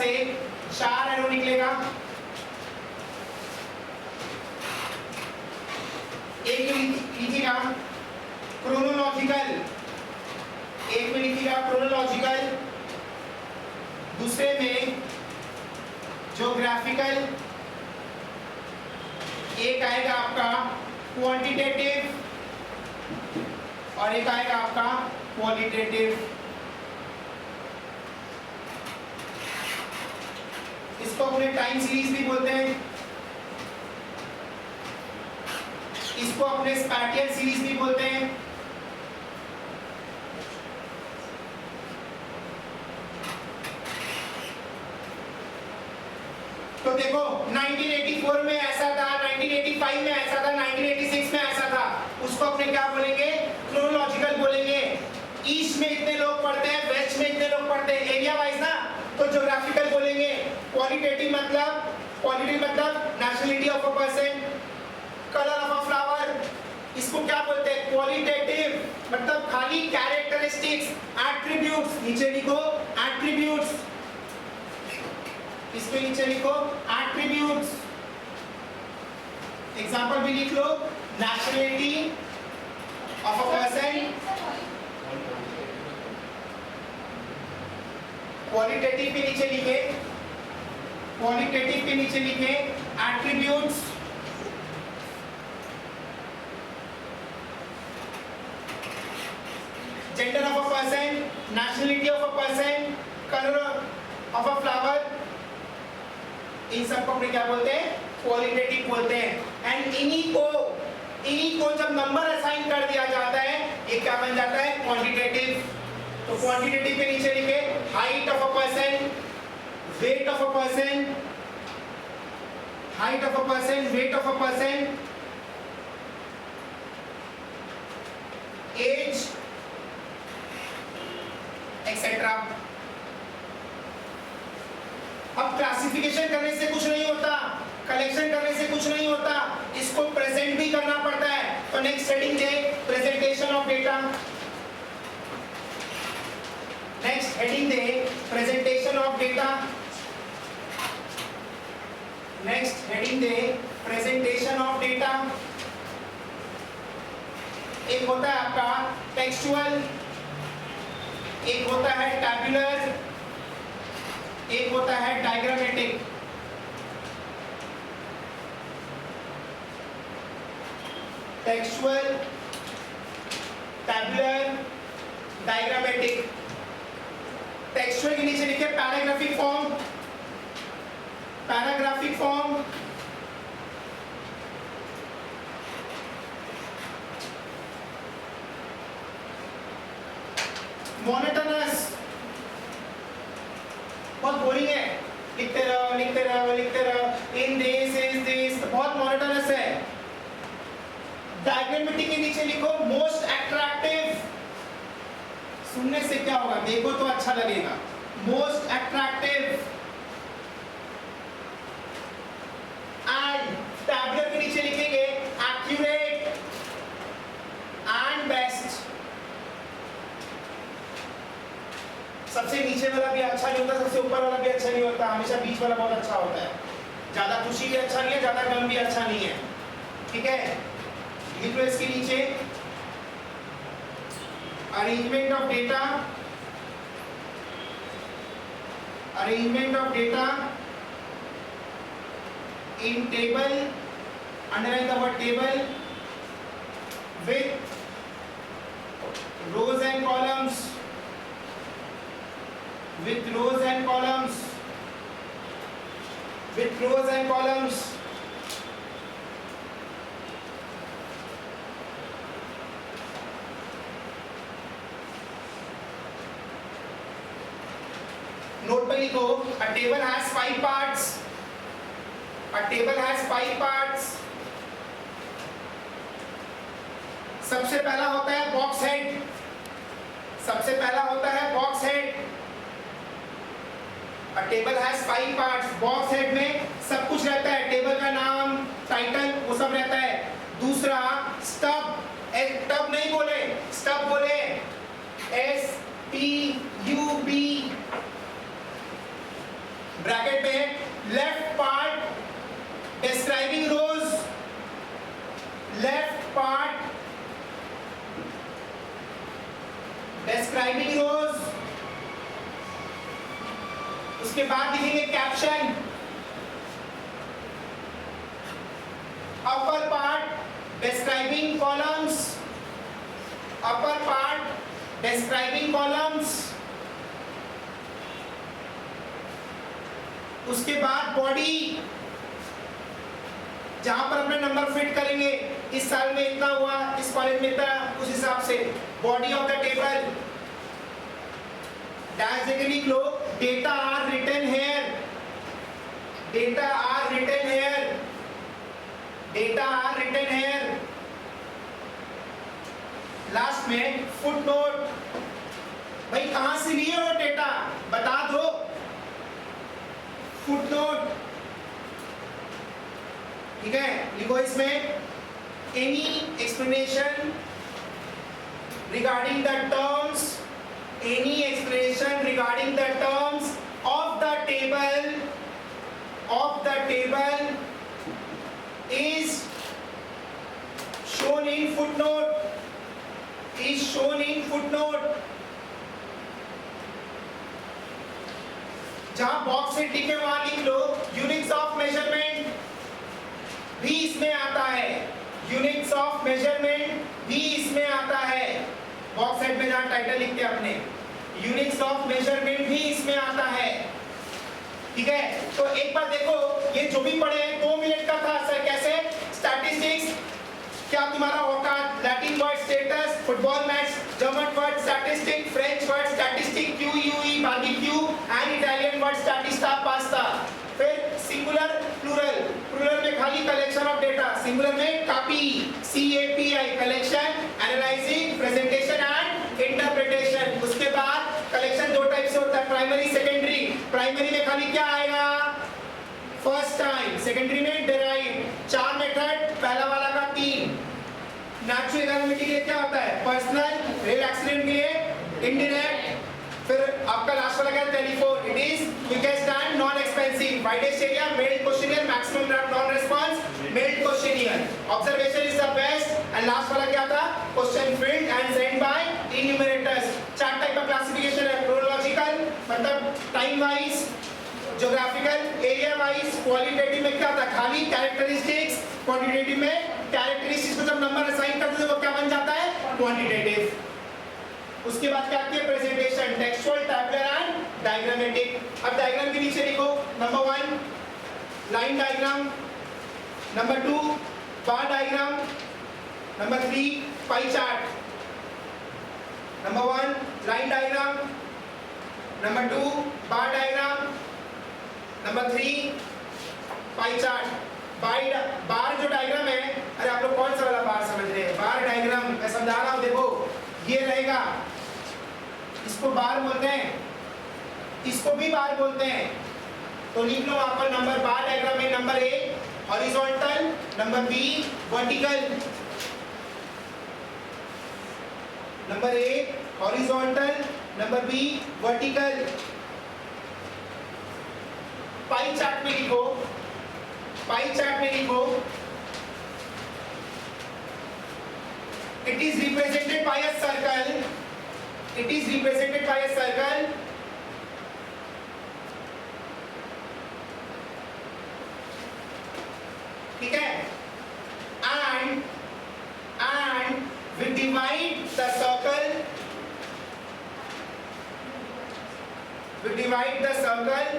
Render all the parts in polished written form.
से 4 एरो निकलेगा। एक में लिखिएगा क्रोनोलॉजिकल, एक में लिखिएगा क्रोनोलॉजिकल, दूसरे में ज्योग्राफिकल, एक आएगा आपका क्वांटिटेटिव और एक आएगा आपका क्वालिटेटिव। इसको अपने टाइम सीरीज भी बोलते हैं, इसको अपने स्पैटियल सीरीज भी बोलते हैं। तो देखो 1984 में ऐसा था, 1985 में ऐसा था, 1986 में ऐसा था, उसको अपने क्या बोलेंगे? क्रोनोलॉजिकल बोलेंगे। ईस्ट में इतने लोग पढ़ते हैं, वेस्ट में इतने लोग पढ़ते हैं, एरिया वाइज ना, तो ज्योग्राफिकल बोलेंगे। क्वालिटेटिव मतलब nationality of a person, colour of a flower, इसको क्या बोलते हैं? क्वालिटेटिव मतलब खाली कैरेक्टरिस्टिक्स, एट्रीब्यूट्स, नीचे लिखो एट्रीब्यूट्स, इसके नीचे लिखो एट्रीब्यूट्स। एग्जांपल भी लिख लो, nationality of a person, qualitative के नीचे लिखे, क्वालिटेटिव के नीचे लिखे attributes, gender of a person, nationality of a person, colour of a flower, इन सबको अपने क्या बोलते हैं? क्वालिटेटिव बोलते हैं। एंड इन्हीं को जब नंबर असाइन कर दिया जाता है, ये क्या बन जाता है? क्वांटिटेटिव। तो क्वांटिटेटिव के नीचे लिखे height of a person, weight of a person, height of a person, weight of a person, age etcetera. अब क्लासिफिकेशन करने से कुछ नहीं होता, कलेक्शन करने से कुछ नहीं होता, इसको प्रेजेंट भी करना पड़ता है। तो next heading they presentation of data, next heading they presentation of data, next heading they presentation of data. एक होता है आपका टेक्सचुअल, एक होता है टैबुलर, एक होता है diagrammatic. Textual, tabular, diagrammatic. Textual के नीचे लिखे paragraphic form, paragraphic form, monotonous, बहुत बोरिंग है, लिखते रहो लिखते रहो लिखते रहो, इन दिस इज दिस, बहुत मोनोटोनस है। डायग्रामेटिक के नीचे लिखो मोस्ट अट्रैक्टिव, सुनने से क्या होगा? देखो तो अच्छा लगेगा। Most attractive. एंड टैबुलर के नीचे लिखेंगे एक्यूरेट एंड बेस्ट। सबसे नीचे वाला भी अच्छा नहीं होता, सबसे ऊपर वाला भी अच्छा नहीं होता, हमेशा बीच वाला बहुत अच्छा होता है। ज्यादा खुशी भी अच्छा नहीं है, ज्यादा गम भी अच्छा नहीं है, ठीक है? लिख लो इसके नीचे arrangement of data, arrangement of data in table, underline the word table, with rows and columns, with rows and columns, with rows and columns. Note पर लिखो, a table has 5 parts, a table has 5 parts. सबसे पहला होता है box head, सबसे पहला होता है box head. A table has 5 parts. Box head में सब कुछ रहता है, टेबल का नाम, टाइटल, वो सब रहता है। दूसरा स्टब, टब नहीं बोले, स्टब बोले, STUB, ब्रैकेट में लेफ्ट पार्ट डिस्क्राइबिंग रोज, लेफ्ट पार्ट डिस्क्राइबिंग रोज, उसके बाद लिखेंगे caption, upper part describing columns, upper part describing columns, उसके बाद बॉडी, जहां पर अपने नंबर फिट करेंगे, इस साल में इतना हुआ, इस कॉलेज में इतना, उस हिसाब से body of the table, directly क्लो, data are written here, data are written here, data are written here, last में फुटनोट, भाई कहां से लिए हो डेटा बता दो, फुटनोट, ठीक है। लिखो इसमें any explanation regarding the terms, any explanation regarding the terms of the table, of the table is shown in footnote, is shown in footnote। जहां बॉक्स से टिके वहां लिख लो यूनिट्स ऑफ मेजरमेंट भी इसमें आता है, यूनिट्स ऑफ मेजरमेंट भी इसमें आता है, बॉक्स हेड में जहां टाइटल लिखते हैं अपने, यूनिट्स ऑफ मेजरमेंट भी इसमें आता है, ठीक है। तो एक बार देखो ये जो भी पढ़े हैं 2 मिनट का था सर, कैसे स्टैटिस्टिक्स, क्या तुम्हारा औकात, Latin word status, football match, German word statistic, French word statistic, queue barbecue and Italian word statista pasta, फिर सिंगुलर प्लूरल, प्लूरल में खाली कलेक्शन ऑफ डेटा, सिंगुलर में copy, CAPI collection, analysing, presentation and interpretation. उसके बाद collection 2 type से होता है, primary secondary, primary में खाली क्या आएगा फर्स्ट टाइम, सेकेंडरी में डेराइव, 4 मेथड, पहला वाला का 3, नेचुरल कैलामिटी के लिए क्या होता है पर्सनल, रेल एक्सीडेंट के लिए इनडायरेक्ट, फिर आपका लास्ट वाला क्या है telephone, it is quickest and non expensive, widest area, mailed questionnaire, maximum non response, mailed questionnaire, observation is the best, and last वाला क्या था question field and send by enumerators. 4 type का classification है, chronological मतलब time wise, geographical, area wise, qualitative में क्या था खाली कैरेक्टरिस्टिक्स, क्वांटिटेटिव में कैरेक्टरिस्टिक्स को जब नंबर असाइन करते हैं वो क्या बन जाता है क्वांटिटेटिव। उसके बाद क्या आती है presentation, textual, tabular and diagrammatic. अब डायग्राम के नीचे लिखो number 1 line diagram, number 2 bar diagram, number 3 pie chart, number 1 line diagram, number 2 bar diagram, number 3 pie chart. Bar जो डायग्राम है, अरे आप लोग कौन सा वाला बार समझ रहे हैं, बार डायग्राम मैं समझा रहा हूं, देखो ये रहेगा, इसको बार बोलते हैं, इसको भी बार बोलते हैं, तो लिख लो वहां पर नंबर बार डायग्राम में number A horizontal, number B vertical, number A horizontal, number B vertical. Pie chart में लिखो, पाई चार्ट में लिखो it is represented by a circle, it is represented by a circle, ठीक है, and we divide the circle, we divide the circle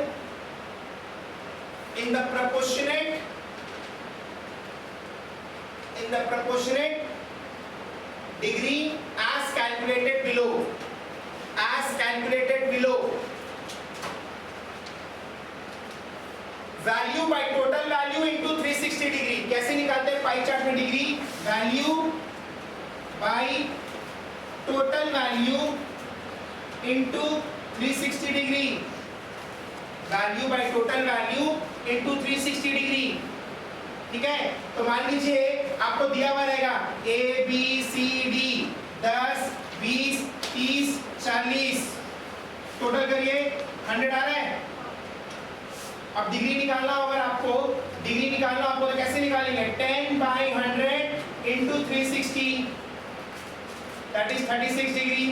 in the proportionate degree as calculated below, as calculated below. Value by total value into 360 degree. कैसे निकालते हैं pie chart में degree? Value by total value into 360 degree, value by total value into 360 degree, ठीक है। तो मान लीजिए आपको दिया हुआ रहेगा A B C D 10 20 30 40, total करिए 100 आ रहा है, अब डिग्री निकालना होगा आपको, डिग्री निकालना आपको तो कैसे निकालेंगे, 10/100 into 360 दैट इज 36 डिग्री।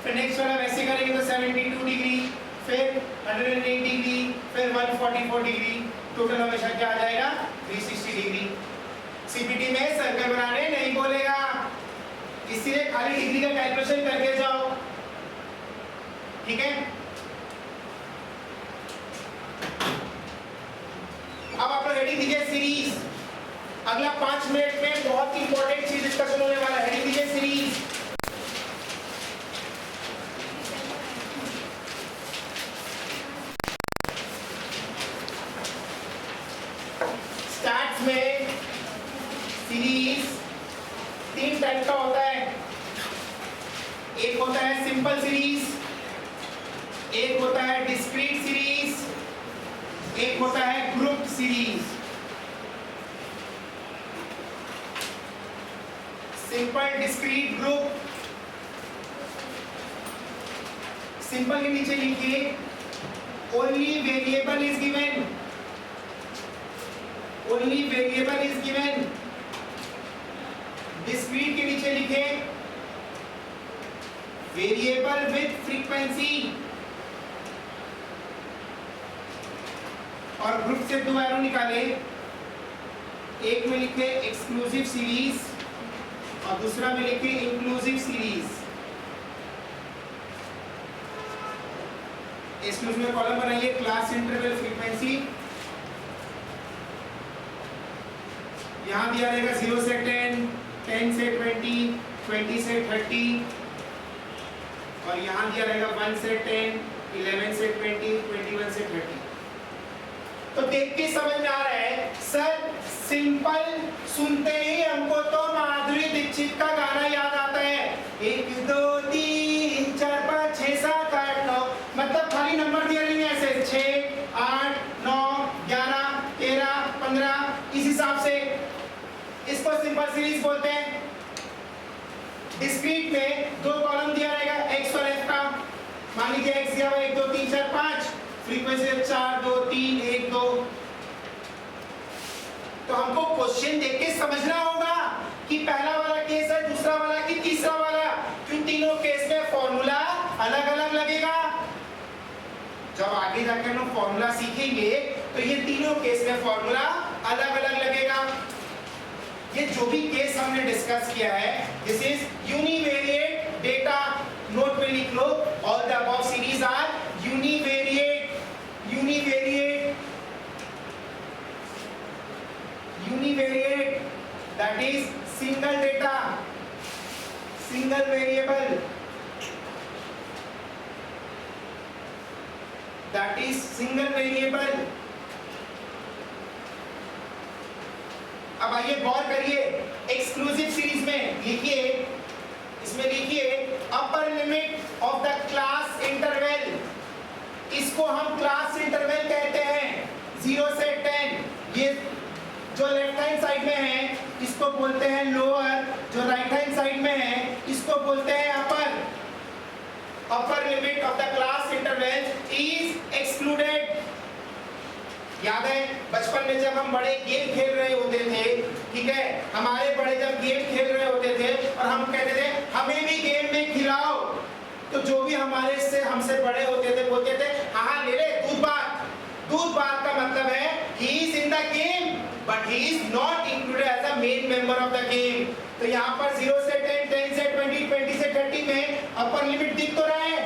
फिर नेक्स्ट वाला वैसे करेंगे तो 72 डिग्री, फिर 108 डिग्री, फिर 144 डिग्री, टोटल हमेशा क्या आ जाएगा 360 डिग्री। सीपीटी में सर्कल बनाने नहीं बोलेगा, इसलिए खाली डिग्री का कैलकुलेशन करके जाओ, ठीक है। अब आप लोग हेडिंग दीजिए सीरीज। अगला 5 मिनट में बहुत इंपॉर्टेंट चीज डिस्कशन होने वाला है। हेडिंग दीजिए सीरीज। स्टैट्स में सीरीज 3 टाइप का होता है। एक होता है सिंपल सीरीज, एक होता है डिस्क्रीट सीरीज, एक होता है group series. Simple, discrete, group. Simple के नीचे लिखिए only variable is given, only variable is given. Discrete के नीचे लिखे वेरिएबल विथ फ्रीक्वेंसी, और ग्रुप से 2 एरो निकाले, एक में लिखे एक्सक्लूसिव सीरीज और दूसरा में लिखे इंक्लूसिव सीरीज। एक्सक्लूसिव में कॉलम बनाइए क्लास इंटरवल फ्रीक्वेंसी, यहां दिया रहेगा 0 से 10, 10 से 20, 20 से 30, और यहां दिया रहेगा 1 से 10, 11 से 20, 21 से 30। तो देख के समझ में आ रहा है सर, सिंपल सुनते ही हमको तो माधुरी दीक्षित का गाना याद आता है, 1 2 3 4 5 6 7 8 9, मतलब खाली नंबर दिए रहेंगे ऐसे 6 8 9 11 13 15, इस हिसाब से इसको सिंपल सीरीज बोलते हैं। डिस्क्रीट में 2 कॉलम दिया रहेगा एक्स और एफ का, मान लीजिए एक्स दिया हुआ 1 2 3 4 5, फ्रीक्वेंसी 4 2 3 1 2। तो हमको क्वेश्चन देख के समझना होगा कि पहला वाला केस है, दूसरा वाला कि तीसरा वाला, क्यों तीनों केस में फॉर्मूला अलग अलग लगेगा। जब आगे जाकर हम फॉर्मूला सीखेंगे तो ये तीनों केस में फॉर्मूला अलग अलग लगेगा। ये जो भी केस हमने डिस्कस किया है, this is univariate data. Note में लिख लो, all the above series are univariate, univariate, univariate, that is single data, single variable, that is single variable। अब आइए गौर करिए, एक्सक्लूसिव सीरीज में लिखिए, इसमें लिखिए अपर limit of the class interval, इसको हम क्लास इंटरवल कहते हैं 0 से 10। ये जो लेफ्ट हैंड साइड में है इसको बोलते हैं लोअर, जो राइट हैंड साइड में है इसको बोलते हैं upper. Upper limit of the class interval is excluded. याद है बचपन में जब हम बड़े गेम खेल रहे होते थे, ठीक है, हमारे बड़े जब गेम खेल रहे होते थे और हम कहते थे हमें भी गेम में खिलाओ, तो जो भी हमारे से हमसे बड़े होते थे बोलते थे हाँ ले ले दूध बात। दूध बात का मतलब है he is in the game but he is not included as a main member of the game। तो यहाँ पर 0 से 10, 10 से 20, 20 से 30 में अपर लिमिट दिख तो रहा है,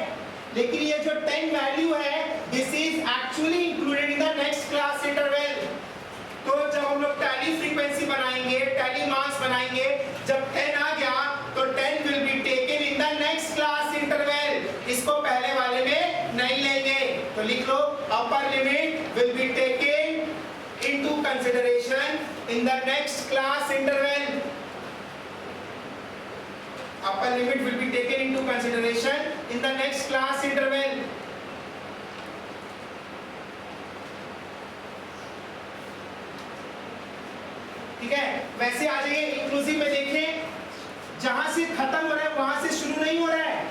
लेकिन ये जो 10 वैल्यू है this is actually included in the next class interval. तो जब हम लोग टैली फ्रीक्वेंसी बनाएंगे, टैली मास बनाएंगे, जब 10 आ गया तो 10 will be taken in the next class interval, इसको पहले वाले में नहीं लेंगे। तो लिख लो upper limit will be taken into consideration in the next class interval. Upper limit will be taken into consideration in the next class interval। ठीक है, वैसे आ जाइए इंक्लूसिव में, देखिए जहां से खत्म हो रहा है वहां से शुरू नहीं हो रहा है।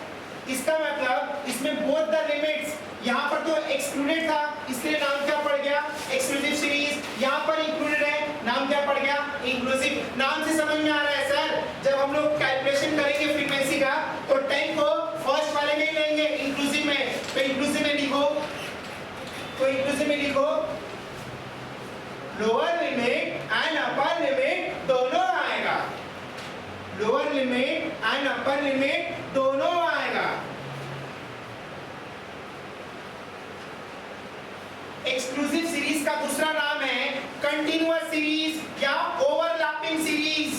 इसका मतलब इसमें बोथ द लिमिट्स, यहां पर तो एक्सक्लूडेड था इसलिए नाम क्या पड़ गया पड़ गया इंक्लूसिव। नाम से समझ में आ रहा है सर, जब हम लोग कैलकुलेशन करेंगे फ्रीक्वेंसी का तो 10 को फर्स्ट वाले में ही लेंगे इंक्लूसिव में। तो इंक्लूसिव में लिखो, तो इंक्लूसिव में लिखो lower limit and upper limit दोनों आएगा, lower limit and upper limit दोनों आएगा। एक्सक्लूसिव सीरीज का दूसरा नाम है कंटिन्यूअस सीरीज या ओवरलैपिंग सीरीज।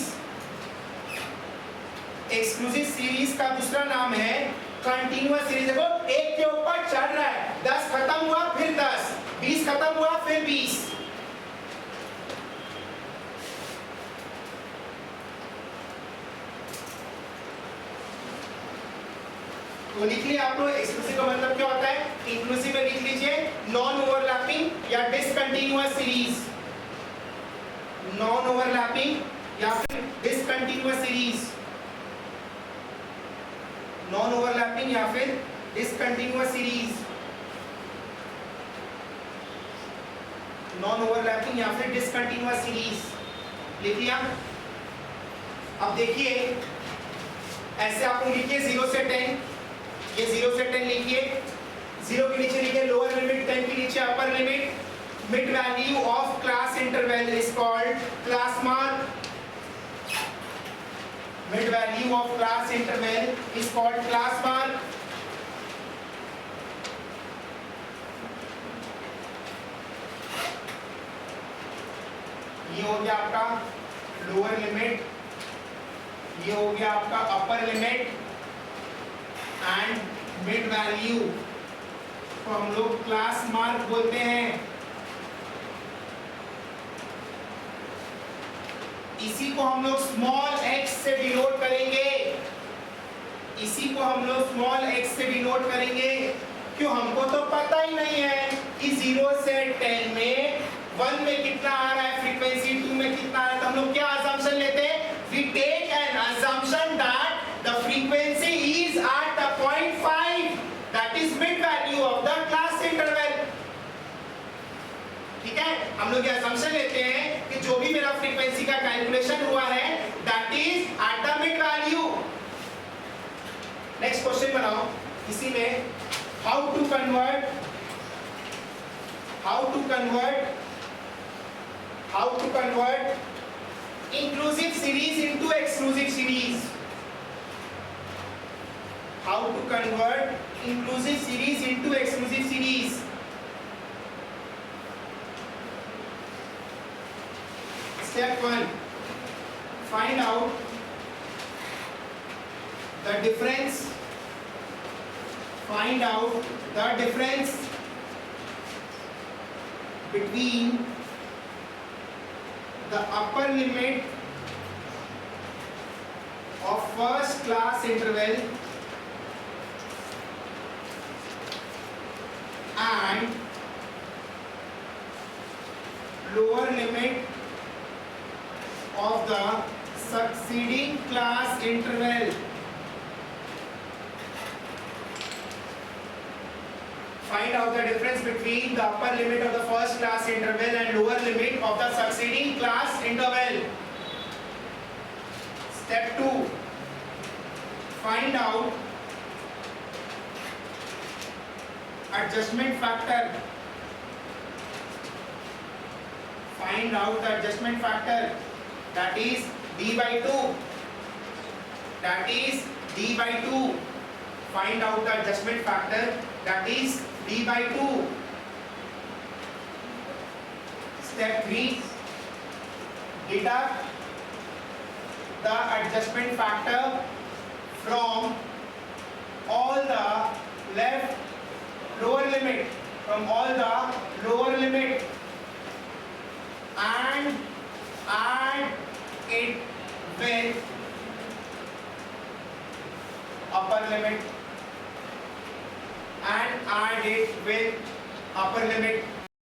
एक्सक्लूसिव सीरीज का दूसरा नाम है कंटिन्यूअस सीरीज। देखो एक के ऊपर चढ़ रहा है, 10 खत्म हुआ फिर 10, 20 खत्म हुआ फिर 20। तो लिख लिया आप लोग एक्सक्लूसिव का मतलब क्या होता है। इंक्लूसिव में लिख लीजिए नॉन ओवरलैपिंग या डिसकंटिन्यूअस सीरीज, नॉन ओवरलैपिंग या फिर डिसकंटिन्यूअस सीरीज, नॉन ओवरलैपिंग या फिर डिसकंटिन्यूअस सीरीज, नॉन ओवरलैपिंग या फिर डिसकंटिन्यूअस सीरीज लिख लिया। अब देखिए ऐसे आप लोग लिखिए 0 से 10, ये 0 से 10 लिखिए, 0 के नीचे लिखिए लोअर लिमिट, 10 के नीचे upper limit. Mid value of class interval is called class mark, mid value of class interval is called class mark. ये हो गया आपका लोअर लिमिट, ये हो गया आपका upper limit and mid value को हम लोग क्लास मार्क बोलते हैं। इसी को हम लोग स्मॉल x से डिनोट करेंगे, इसी को हम लोग स्मॉल x से डिनोट करेंगे। क्यों, हमको तो पता ही नहीं है कि 0 से 10 में 1 में कितना आ रहा है फ्रीक्वेंसी, 2 में कितना आ रहा है। तो हम लोग क्या assumption लेते हैं, we take an assumption that the frequency is at the point 5, that is mid value of the class interval। ठीक है, हम लोग ये assumption लेते हैं कि जो भी मेरा फ्रीक्वेंसी का कैलकुलेशन हुआ है that is at the mid value। Next question बनाओ इसी में, how to convert inclusive series into exclusive series, how to convert inclusive series into exclusive series। Step 1, find out the difference, find out the difference between the upper limit of first class interval and lower limit of the succeeding class interval। Find out the difference between the upper limit of the first class interval and lower limit of the succeeding class interval। Step 2, find out adjustment factor, find out the adjustment factor, that is d by 2, that is d by 2, find out the adjustment factor, that is d by 2। Step 3, deduct the adjustment factor from all the left lower limit, from all the lower limit and add it with upper limit, and add it with upper limit।